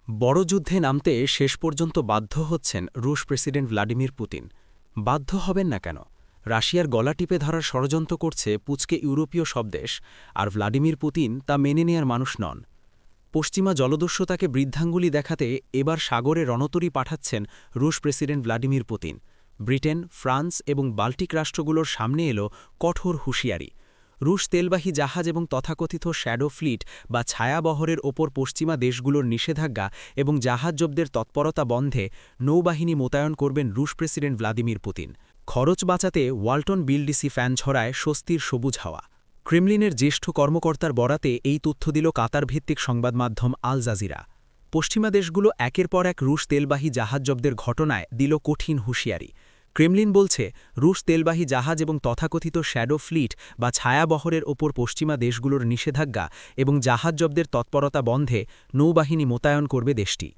বড় যুদ্ধে নামতে শেষ পর্যন্ত বাধ্য হচ্ছেন রুশ প্রেসিডেন্ট ভ্লাদিমির পুতিন। বাধ্য হবেন না কেন? রাশিয়ার গলা টিপে ধরার ষড়যন্ত্র করছে পুচকে ইউরোপীয় সব দেশ, আর ভ্লাদিমির পুতিন তা মেনে নেয়ার মানুষ নন। পশ্চিমা জলদস্যুতাকে বৃদ্ধাঙ্গুলি দেখাতে এবার সাগরে রণতরী পাঠাচ্ছেন রুশ president Vladimir Putin. Britain, France এবং বাল্টিক রাষ্ট্রগুলোর সামনে এলো কঠোর হুঁশিয়ারি। রুশ তেলবাহী জাহাজ এবং তথাকথিত শ্যাডো ফ্লিট বা ছায়াবহরের ওপর পশ্চিমা দেশগুলোর নিষেধাজ্ঞা এবং জাহাজ জব্দের তৎপরতা বন্ধে নৌবাহিনী মোতায়েন করবেন রুশ প্রেসিডেন্ট ভ্লাদিমির পুতিন। খরচ বাঁচাতে ওয়ালটন বিলডিসি ফ্যান ছড়ায় স্বস্তির সবুজ হাওয়া। ক্রেমলিনের জ্যেষ্ঠ কর্মকর্তার বরাতে এই তথ্য দিল কাতার ভিত্তিক সংবাদ মাধ্যম আল জাজিরা। পশ্চিমা দেশগুলো একের পর এক রুশ তেলবাহী জাহাজ জব্দের ঘটনায় দিল কঠিন হুঁশিয়ারি। ক্রেমলিন বলছে, রুশ তেলবাহী জাহাজ এবং তথাকথিত শ্যাডো ফ্লিট বা ছায়াবহরের ওপর পশ্চিমা দেশগুলোর নিষেধাজ্ঞা এবং জাহাজ জব্দের তৎপরতা বন্ধে নৌবাহিনী মোতায়েন করবে দেশটি।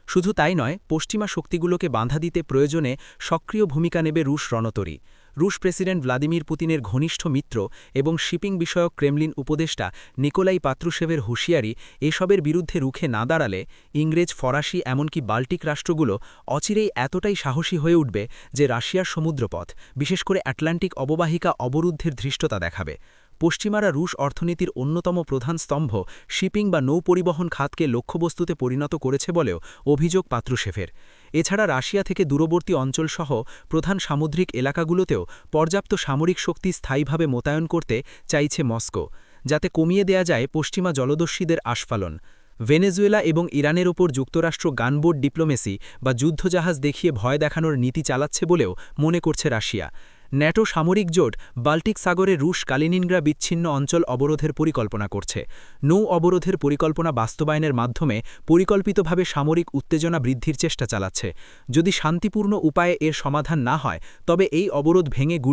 শুধু তাই নয়, পশ্চিমা শক্তিগুলোকে বাধা দিতে প্রয়োজনে সক্রিয় ভূমিকা নেবে রুশ রণতরী। রুশ প্রেসিডেন্ট ভ্লাদিমির পুতিনের ঘনিষ্ঠ মিত্র এবং শিপিং বিষয়ক ক্রেমলিন উপদেষ্টা নিকোলাই পাত্রুশেভের হুঁশিয়ারি, এসবের বিরুদ্ধে রুখে না দাঁড়ালে ইংরেজ, ফরাসি এমনকি বাল্টিক রাষ্ট্রগুলো অচিরেই এতটাই সাহসী হয়ে উঠবে যে রাশিয়ার সমুদ্রপথ, বিশেষ করে আটলান্টিক অববাহিকা অবরুদ্ধের ধৃষ্টতা দেখাবে। পশ্চিমারা রুশ অর্থনীতির অন্যতম প্রধান স্তম্ভ শিপিং বা নৌ পরিবহন খাতকে লক্ষ্যবস্তুতে পরিণত করেছে বলেও অভিযোগ পাত্রুশেভের। এছাড়া রাশিয়া থেকে দূরবর্তী অঞ্চলসহ প্রধান সামুদ্রিক এলাকাগুলোতেও পর্যাপ্ত সামরিক শক্তি স্থায়ীভাবে মোতায়েন করতে চাইছে মস্কো, যাতে কমিয়ে দেয়া যায় পশ্চিমা জলদস্যুদের আস্ফালন। ভেনেজুয়েলা এবং ইরানের ওপর যুক্তরাষ্ট্র গানবোট ডিপ্লোমেসি বা যুদ্ধজাহাজ দেখিয়ে ভয় দেখানোর নীতি চালাচ্ছে বলেও মনে করছে রাশিয়া। ন্যাটো সামরিক জোট বাল্টিক সাগরে রুশ কালিনিনগ্রা বিচ্ছিন্ন অঞ্চল অবরোধের পরিকল্পনা করছে। নৌ অবরোধের পরিকল্পনা বাস্তবায়নের মাধ্যমে পরিকল্পিতভাবে সামরিক উত্তেজনা বৃদ্ধির চেষ্টা চালাচ্ছে। যদি শান্তিপূর্ণ উপায়ে এর সমাধান না হয়, তবে এই অবরোধ ভেঙে